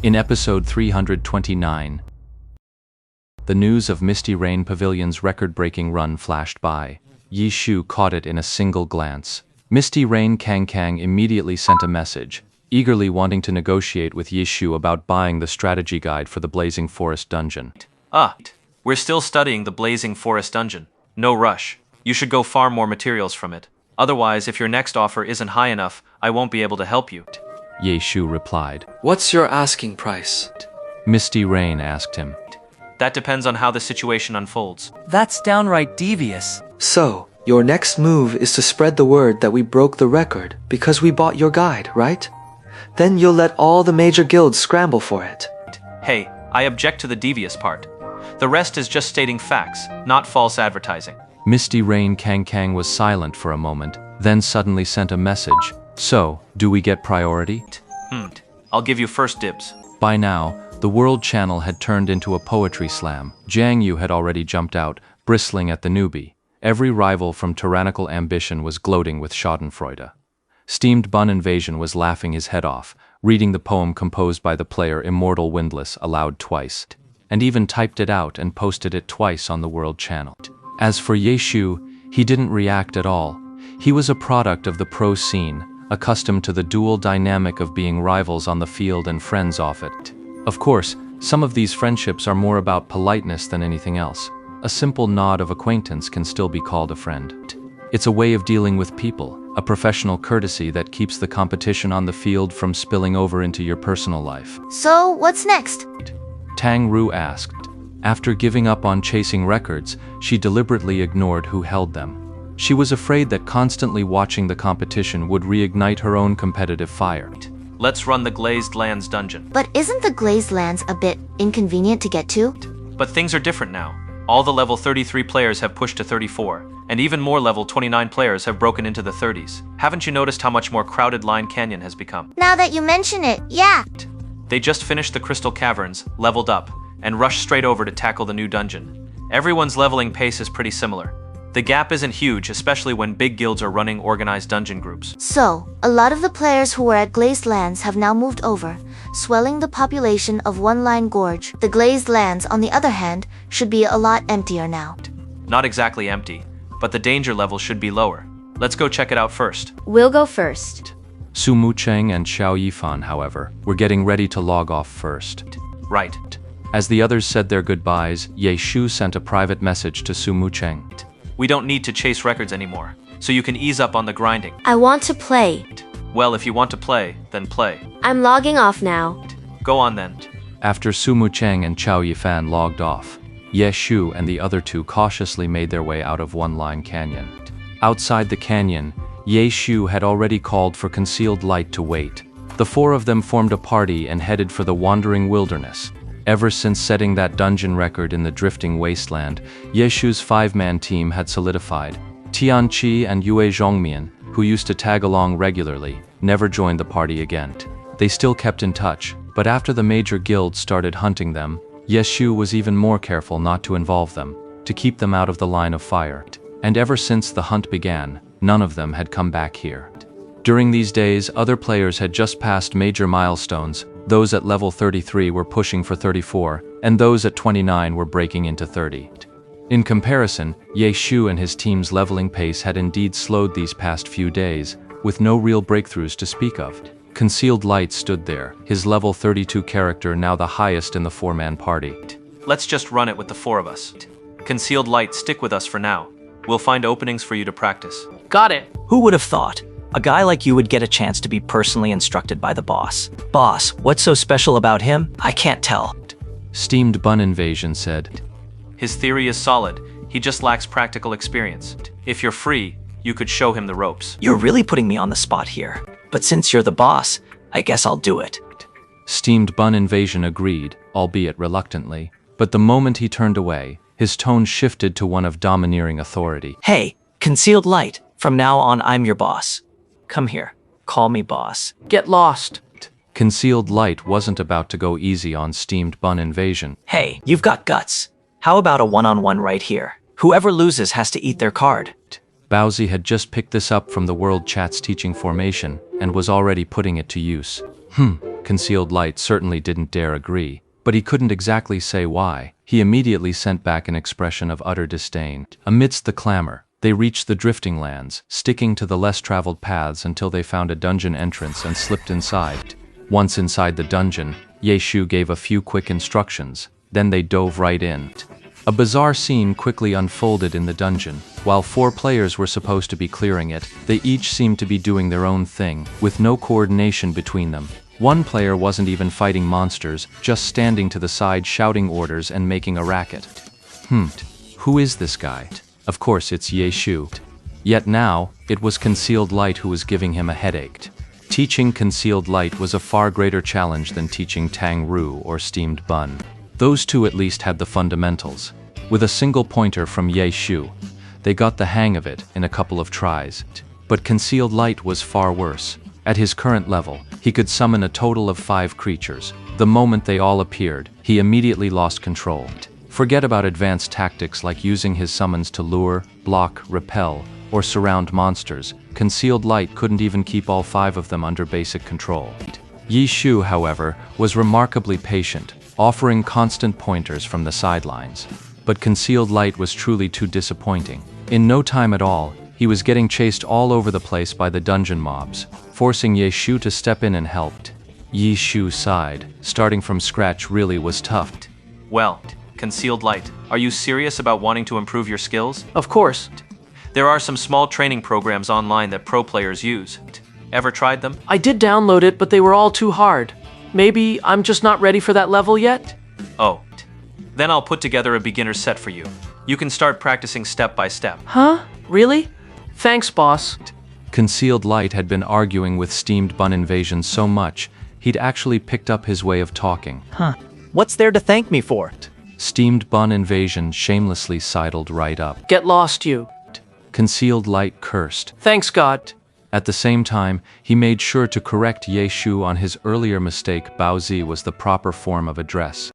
In episode 329, the news of Misty Rain Pavilion's record-breaking run flashed by. Yi Shu caught it in a single glance. Misty Rain Kang Kang immediately sent a message, eagerly wanting to negotiate with Yi Shu about buying the strategy guide for the Blazing Forest dungeon. We're still studying the Blazing Forest dungeon. No rush. You should go farm more materials from it. Otherwise, if your next offer isn't high enough, I won't be able to help you. Ye Shu replied. What's your asking price? Misty Rain asked him. That depends on how the situation unfolds. That's downright devious. So, your next move is to spread the word that we broke the record because we bought your guide, right? Then you'll let all the major guilds scramble for it. Hey, I object to the devious part. The rest is just stating facts, not false advertising. Misty Rain Kang Kang was silent for a moment, then suddenly sent a message. So, do we get priority? I'll give you first dibs. By now, the World Channel had turned into a poetry slam. Jiang Yu had already jumped out, bristling at the newbie. Every rival from tyrannical ambition was gloating with schadenfreude. Steamed Bun Invasion was laughing his head off, reading the poem composed by the player Immortal Windless aloud twice, and even typed it out and posted it twice on the World Channel. As for Ye Shu, he didn't react at all. He was a product of the pro scene, accustomed to the dual dynamic of being rivals on the field and friends off it. Of course, some of these friendships are more about politeness than anything else. A simple nod of acquaintance can still be called a friend. It's a way of dealing with people, a professional courtesy that keeps the competition on the field from spilling over into your personal life. So, what's next? Tang Ru asked. After giving up on chasing records, she deliberately ignored who held them. She was afraid that constantly watching the competition would reignite her own competitive fire. Let's run the Glazed Lands dungeon. But isn't the Glazed Lands a bit inconvenient to get to? But things are different now. All the level 33 players have pushed to 34, and even more level 29 players have broken into the 30s. Haven't you noticed how much more crowded Line Canyon has become? Now that you mention it, yeah. They just finished the Crystal Caverns, leveled up, and rushed straight over to tackle the new dungeon. Everyone's leveling pace is pretty similar. The gap isn't huge, especially when big guilds are running organized dungeon groups. So, a lot of the players who were at Glazed Lands have now moved over, swelling the population of One Line Gorge. The Glazed Lands, on the other hand, should be a lot emptier now. Not exactly empty, but the danger level should be lower. Let's go check it out first. We'll go first. Su Mucheng and Xiao Yifan, however, were getting ready to log off first. Right. As the others said their goodbyes, Ye Shu sent a private message to Su Mucheng. We don't need to chase records anymore, so you can ease up on the grinding. I want to play. Well, if you want to play, then play. I'm logging off now. Go on then. After Su Mucheng and Xiao Yifan logged off, Ye Shu and the other two cautiously made their way out of One Line Canyon. Outside the canyon, Ye Shu had already called for Concealed Light to wait. The four of them formed a party and headed for the Wandering Wilderness. Ever since setting that dungeon record in the Drifting Wasteland, Ye Shu's five-man team had solidified. Tian Qi and Yue Zhongmian, who used to tag along regularly, never joined the party again. They still kept in touch, but after the major guilds started hunting them, Ye Shu was even more careful not to involve them, to keep them out of the line of fire. And ever since the hunt began, none of them had come back here. During these days, other players had just passed major milestones. Those at level 33 were pushing for 34, and those at 29 were breaking into 30. In comparison, Ye Shu and his team's leveling pace had indeed slowed these past few days, with no real breakthroughs to speak of. Concealed Light stood there, his level 32 character now the highest in the four-man party. Let's just run it with the four of us. Concealed Light, stick with us for now. We'll find openings for you to practice. Got it. Who would have thought? A guy like you would get a chance to be personally instructed by the boss. Boss, what's so special about him? I can't tell. Steamed Bun Invasion said. His theory is solid. He just lacks practical experience. If you're free, you could show him the ropes. You're really putting me on the spot here. But since you're the boss, I guess I'll do it. Steamed Bun Invasion agreed, albeit reluctantly. But the moment he turned away, his tone shifted to one of domineering authority. Hey, Concealed Light, from now on I'm your boss. Come here. Call me boss. Get lost. Concealed Light wasn't about to go easy on Steamed Bun Invasion. Hey, you've got guts. How about a one-on-one right here? Whoever loses has to eat their card. Bowsy had just picked this up from the World Chat's teaching formation and was already putting it to use. Concealed Light certainly didn't dare agree, but he couldn't exactly say why. He immediately sent back an expression of utter disdain. Amidst the clamor, they reached the drifting lands, sticking to the less traveled paths until they found a dungeon entrance and slipped inside. Once inside the dungeon, Ye Shu gave a few quick instructions, then they dove right in. A bizarre scene quickly unfolded in the dungeon. While 4 players were supposed to be clearing it, they each seemed to be doing their own thing, with no coordination between them. One player wasn't even fighting monsters, just standing to the side shouting orders and making a racket. Who is this guy? Of course it's Ye Shu. Yet now, it was Concealed Light who was giving him a headache. Teaching Concealed Light was a far greater challenge than teaching Tang Ru or Steamed Bun. Those two at least had the fundamentals. With a single pointer from Ye Shu, they got the hang of it in a couple of tries. But Concealed Light was far worse. At his current level, he could summon a total of 5 creatures. The moment they all appeared, he immediately lost control. Forget about advanced tactics like using his summons to lure, block, repel, or surround monsters. Concealed Light couldn't even keep all 5 of them under basic control. Ye Shu, however, was remarkably patient, offering constant pointers from the sidelines. But Concealed Light was truly too disappointing. In no time at all, he was getting chased all over the place by the dungeon mobs, forcing Ye Shu to step in and help. Ye Shu sighed. Starting from scratch really was tough. Well, Concealed Light, are you serious about wanting to improve your skills? Of course. There are some small training programs online that pro players use. Ever tried them? I did download it, but they were all too hard. Maybe I'm just not ready for that level yet? Oh. Then I'll put together a beginner set for you. You can start practicing step by step. Huh? Really? Thanks, boss. Concealed Light had been arguing with Steamed Bun Invasion so much, he'd actually picked up his way of talking. What's there to thank me for? Steamed Bun Invasion shamelessly sidled right up. Get lost, you. Concealed Light cursed. Thanks, God. At the same time, he made sure to correct Ye Shu on his earlier mistake. Bao Zi was the proper form of address.